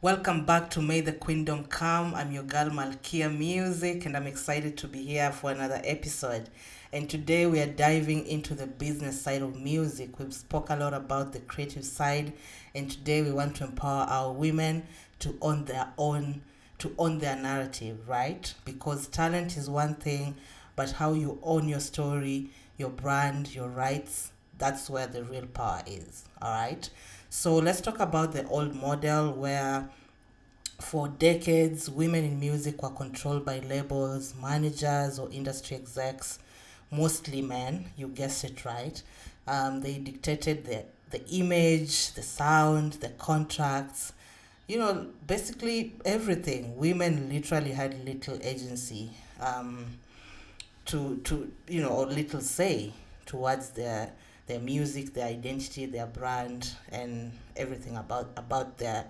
Welcome back to May the Queendom Come. I'm your girl Malkia Music, and I'm excited to be here for another episode. And today we are diving into the business side of music. We've spoke a lot about the creative side, and today we want to empower our women to own their narrative, right? Because talent is one thing, but how you own your story, your brand, your rights, that's where the real power is. All right. So let's talk about the old model where for decades women in music were controlled by labels, managers, or industry execs, mostly men. You guessed it right. They dictated the image, the sound, the contracts, basically everything. Women literally had little agency or little say towards their music, their identity, their brand, and everything about their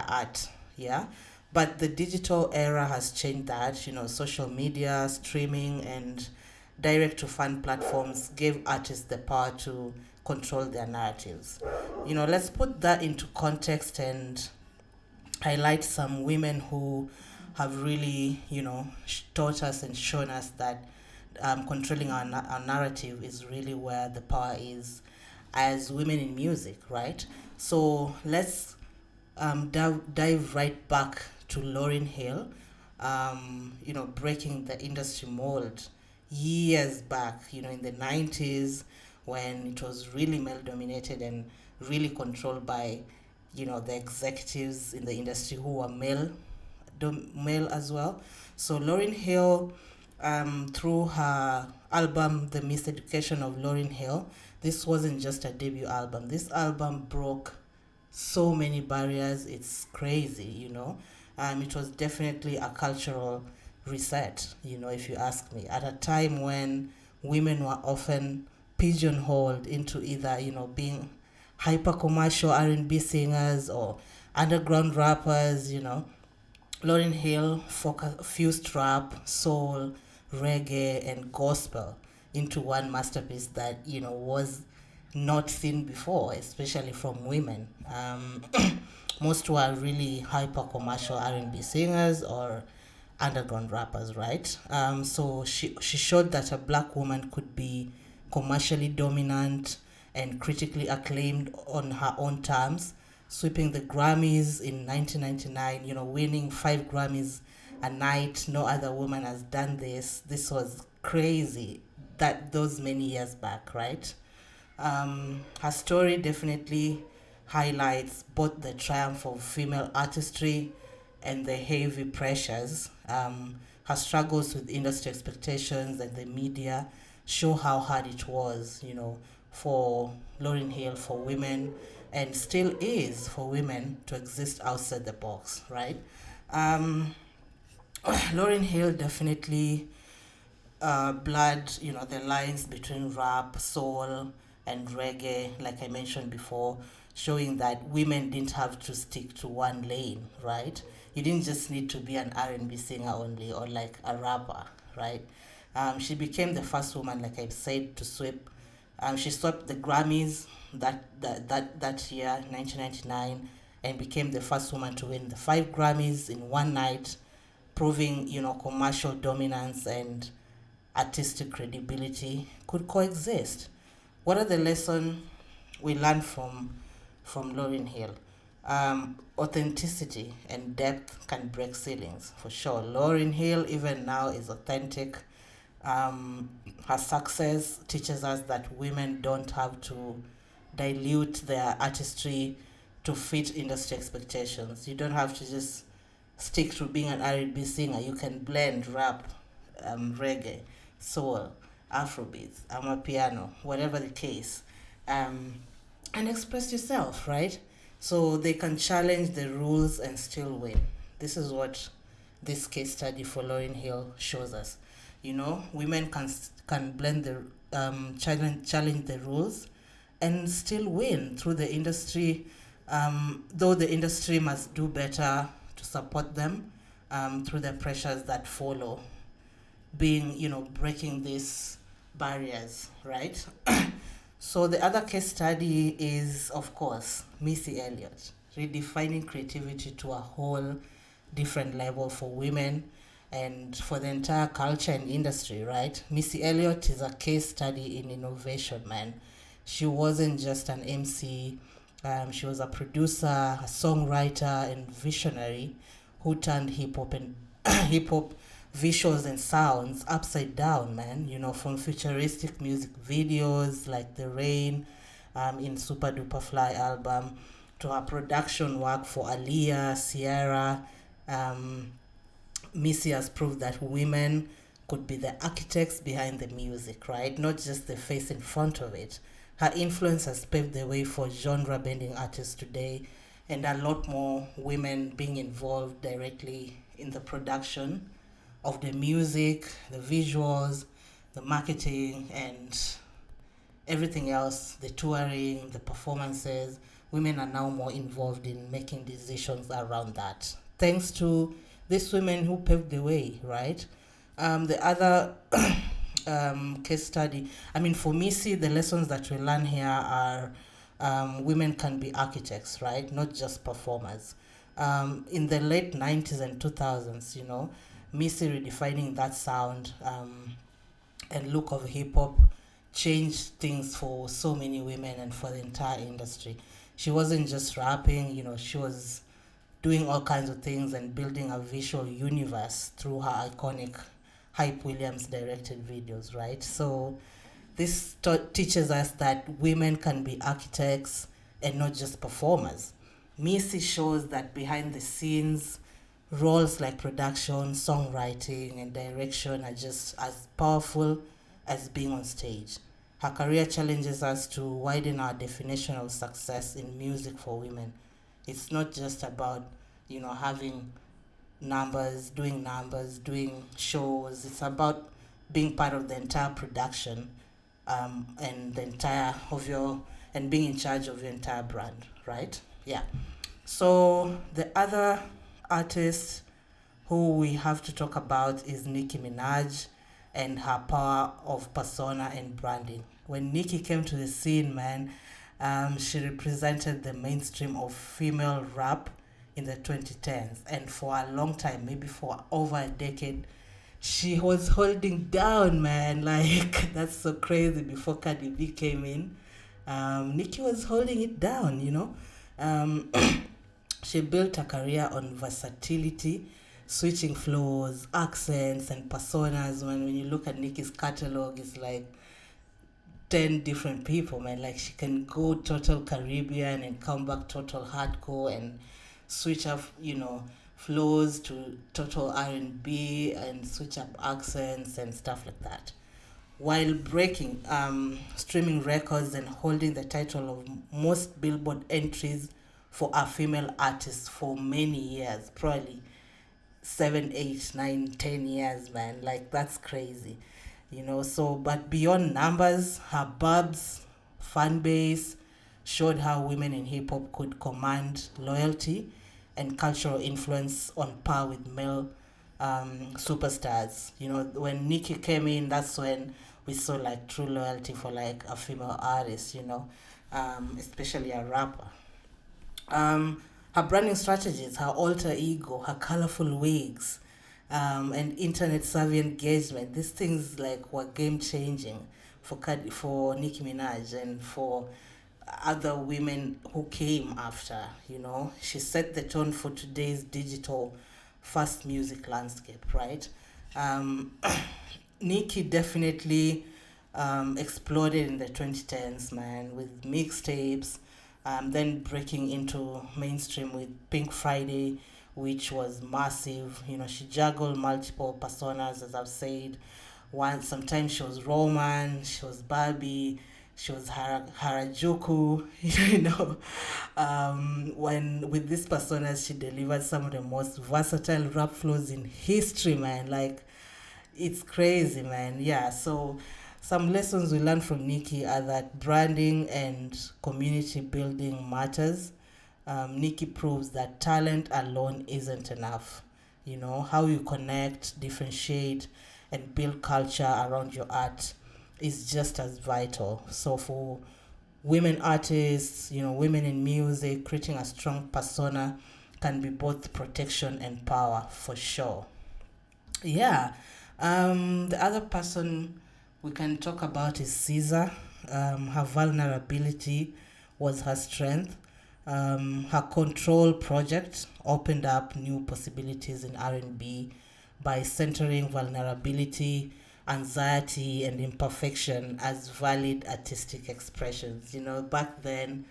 art. Yeah. But the digital era has changed that. Social media, streaming, and direct to fan platforms gave artists the power to control their narratives. Let's put that into context and highlight some women who have really, taught us and shown us that controlling our narrative is really where the power is as women in music, right? So let's dive right back to Lauryn Hill, breaking the industry mold years back, in the 90s when it was really male dominated and really controlled by, the executives in the industry who were male as well. So Lauryn Hill, through her album The Miseducation of Lauryn Hill, this wasn't just a debut album. This album broke so many barriers. It's crazy, it was definitely a cultural reset, if you ask me, at a time when women were often pigeonholed into either, being hyper commercial R&B singers or underground rappers. Lauryn Hill fused rap, soul, reggae, and gospel into one masterpiece that was not seen before, especially from women. Most were really hyper commercial R&B singers or underground rappers, right? So she showed that a black woman could be commercially dominant and critically acclaimed on her own terms, sweeping the Grammys in 1999, winning 5 Grammys a night. No other woman has done this. This was crazy that those many years back, right? Her story definitely highlights both the triumph of female artistry and the heavy pressures. Her struggles with industry expectations and the media show how hard it was, for Lauryn Hill, for women, and still is for women to exist outside the box, right? Um, Lauryn Hill definitely blurred, the lines between rap, soul, and reggae, like I mentioned before, showing that women didn't have to stick to one lane, right? You didn't just need to be an R&B singer only or like a rapper, right? She became the first woman, like I said, to sweep. She swept the Grammys that year, 1999, and became the first woman to win the 5 Grammys in one night, proving commercial dominance and artistic credibility could coexist. What are the lessons we learned from Lauryn Hill? Authenticity and depth can break ceilings for sure. Lauryn Hill, even now, is authentic. Her success teaches us that women don't have to dilute their artistry to fit industry expectations. You don't have to just stick to being an R&B singer. You can blend rap, reggae, soul, Afrobeats, piano, whatever the case, um, and express yourself, right? So they can challenge the rules and still win. This is what this case study for Lauryn Hill shows us. Women can blend the challenge the rules and still win through the industry. Though the industry must do better to support them through the pressures that follow, being breaking these barriers, right? So the other case study is, of course, Missy Elliott. redefining creativity to a whole different level for women and for the entire culture and industry, right? Missy Elliott is a case study in innovation, man. She wasn't just an MC, she was a producer, a songwriter, and visionary who turned hip hop and hip hop visuals and sounds upside down, man. You know, from futuristic music videos like The Rain in Super Duper Fly album to her production work for Aaliyah, Sierra. Um, Missy has proved that women could be the architects behind the music, right? Not just the face in front of it. Her influence has paved the way for genre bending artists today, and a lot more women being involved directly in the production of the music, the visuals, the marketing, and everything else, the touring, the performances. Women are now more involved in making decisions around that. Thanks to these women who paved the way, right? The other case study, I mean, for me, see, the lessons that we learn here are women can be architects, right? Not just performers. In the late 90s and 2000s, you know, Missy redefining that sound and look of hip hop changed things for so many women and for the entire industry. She wasn't just rapping, you know, she was doing all kinds of things and building a visual universe through her iconic Hype Williams directed videos, right? So this teaches us that women can be architects and not just performers. Missy shows that behind the scenes, roles like production, songwriting, and direction are just as powerful as being on stage. Her career challenges us to widen our definition of success in music for women. It's not just about, you know, having numbers, doing shows. It's about being part of the entire production and the entire of your and being in charge of your entire brand, right? Yeah. So the other artist who we have to talk about is Nicki Minaj and her power of persona and branding. When Nicki came to the scene, man, she represented the mainstream of female rap in the 2010s, and for a long time, maybe for over a decade, she was holding down, man. Like that's so crazy. Before Cardi B came in, Nicki was holding it down. You know, um, she built a career on versatility, switching flows, accents, and personas. When you look at Nicki's catalog, it's like 10 different people, man. Like she can go total Caribbean and come back total hardcore and switch up, you know, flows to total R&B and switch up accents and stuff like that. While breaking streaming records and holding the title of most Billboard entries for a female artist for many years, probably 7, 8, 9, 10 years, man. Like that's crazy, you know. So, but beyond numbers, her bubs, fan base showed how women in hip hop could command loyalty and cultural influence on par with male superstars. You know, when Nicki came in, that's when we saw like true loyalty for like a female artist. You know, especially a rapper. Her branding strategies, her alter ego, her colorful wigs, and internet savvy engagement. These things like were game changing for Nicki Minaj and for other women who came after. You know, she set the tone for today's digital fast music landscape, right? Um, Nicki definitely exploded in the 2010s, man, with mixtapes, then breaking into mainstream with Pink Friday, which was massive. You know, she juggled multiple personas, as I've said. Sometimes she was Roman, she was Barbie, she was Harajuku, you know. When with these personas, she delivered some of the most versatile rap flows in history, man. Like, it's crazy, man. Yeah, so some lessons we learned from Nicki are that branding and community building matters. Nicki proves that talent alone isn't enough. You know, how you connect, differentiate, and build culture around your art is just as vital. So for women artists, women in music, creating a strong persona can be both protection and power for sure. Yeah. The other person we can talk about is Caesar. Her vulnerability was her strength. Her Control project opened up new possibilities in R&B by centering vulnerability, anxiety, and imperfection as valid artistic expressions. Back then,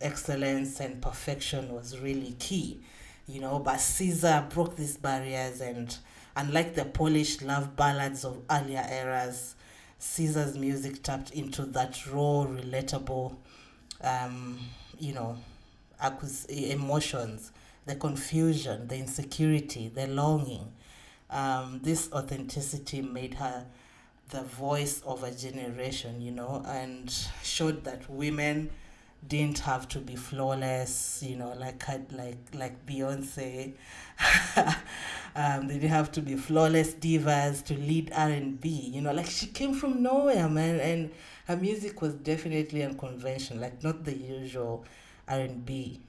excellence and perfection was really key. But Caesar broke these barriers, and unlike the polished love ballads of earlier eras, Caesar's music tapped into that raw, relatable, um, you know, emotions, the confusion, the insecurity, the longing. This authenticity made her the voice of a generation, and showed that women didn't have to be flawless, like Beyonce. They didn't have to be flawless divas to lead R&B. Like she came from nowhere, man, and her music was definitely unconventional, like not the usual R&B.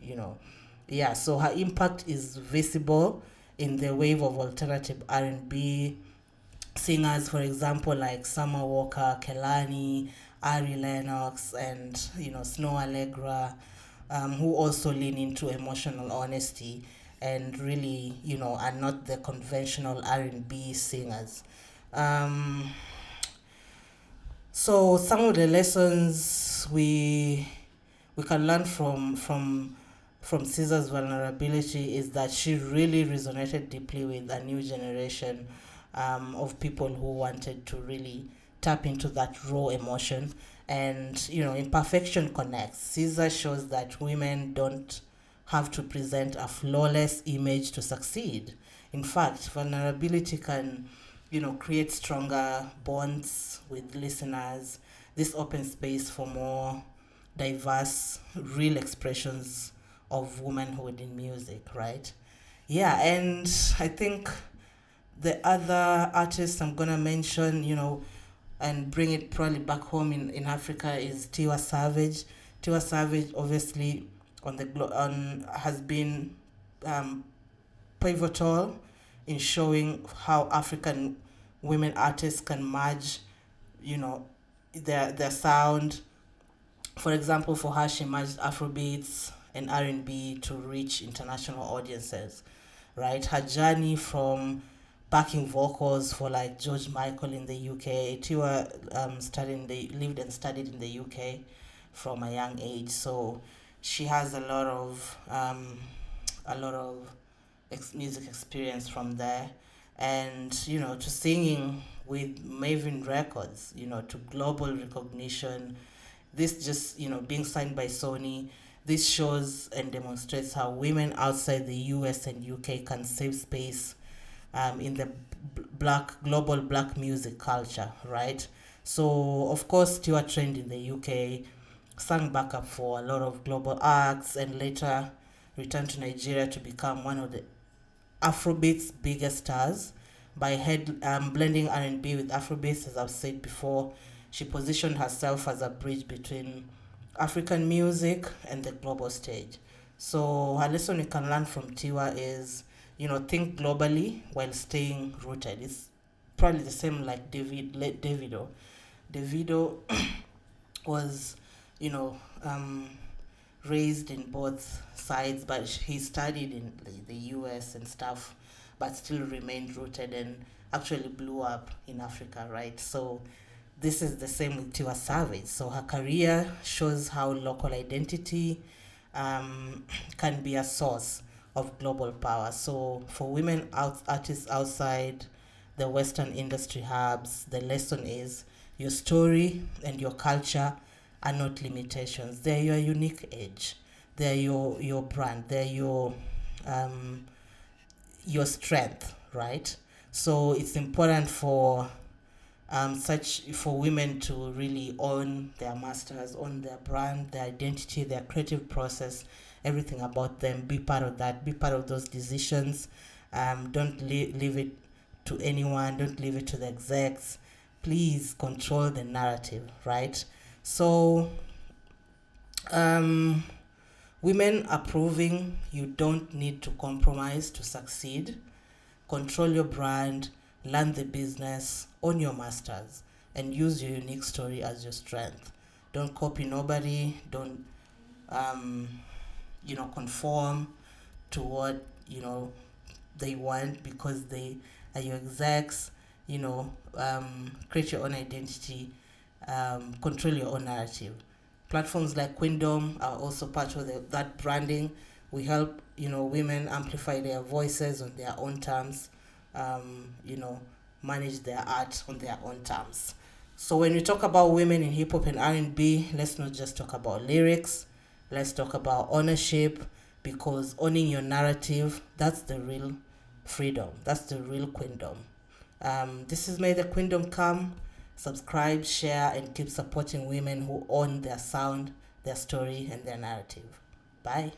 Yeah. So her impact is visible in the wave of alternative R&B singers, for example, like Summer Walker, Kelani, Ari Lennox, and Snow Allegra, who also lean into emotional honesty and really are not the conventional R&B singers. Um, so some of the lessons we can learn from Caesar's vulnerability is that she really resonated deeply with a new generation of people who wanted to really tap into that raw emotion. And, imperfection connects. Caesar shows that women don't have to present a flawless image to succeed. In fact, vulnerability can, create stronger bonds with listeners. This opens space for more diverse, real expressions of womanhood in music, right? Yeah, and I think the other artist I'm gonna mention, and bring it probably back home in Africa is Tiwa Savage. Tiwa Savage, obviously, has been um, pivotal in showing how African women artists can merge, you know, their sound. For example, for her, she merged Afrobeats and R&B to reach international audiences, right? Her journey from backing vocals for like George Michael in the UK. Tiwa lived and studied in the UK from a young age, so she has a lot of music experience from there, and to singing with Maven Records, to global recognition. This just being signed by Sony. This shows and demonstrates how women outside the US and UK can save space in the global black music culture, right? So of course, Tiwa trained in the UK, sang backup for a lot of global acts, and later returned to Nigeria to become one of the Afrobeats' biggest stars by blending R&B with Afrobeats. As I've said before, she positioned herself as a bridge between African music and the global stage. So a lesson you can learn from Tiwa is, think globally while staying rooted. It's probably the same like Davido. Davido was, you know, um, raised in both sides, but he studied in the US and stuff, but still remained rooted and actually blew up in Africa, right? So this is the same with Tiwa Savage. So her career shows how local identity can be a source of global power. So for artists outside the Western industry hubs, the lesson is your story and your culture are not limitations. They're your unique edge. They're your brand. They're your strength, right? So it's important for women to really own their masters, own their brand, their identity, their creative process, everything about them. Be part of that. Be part of those decisions. Don't leave it to anyone. Don't leave it to the execs. Please control the narrative, right? So Um, Women are proving you don't need to compromise to succeed. Control your brand, learn the business, own your masters, and use your unique story as your strength. Don't copy nobody. Don't um, conform to what they want because they are your execs. Create your own identity. Control your own narrative. Platforms like Queendom are also part of that branding. We help women amplify their voices on their own terms. Um, you know, Manage their art on their own terms. So when we talk about women in hip hop and R&B, let's not just talk about lyrics. Let's talk about ownership, because owning your narrative, that's the real freedom. That's the real queendom. This is May the Queendom Come. Subscribe, share, and keep supporting women who own their sound, their story, and their narrative. Bye.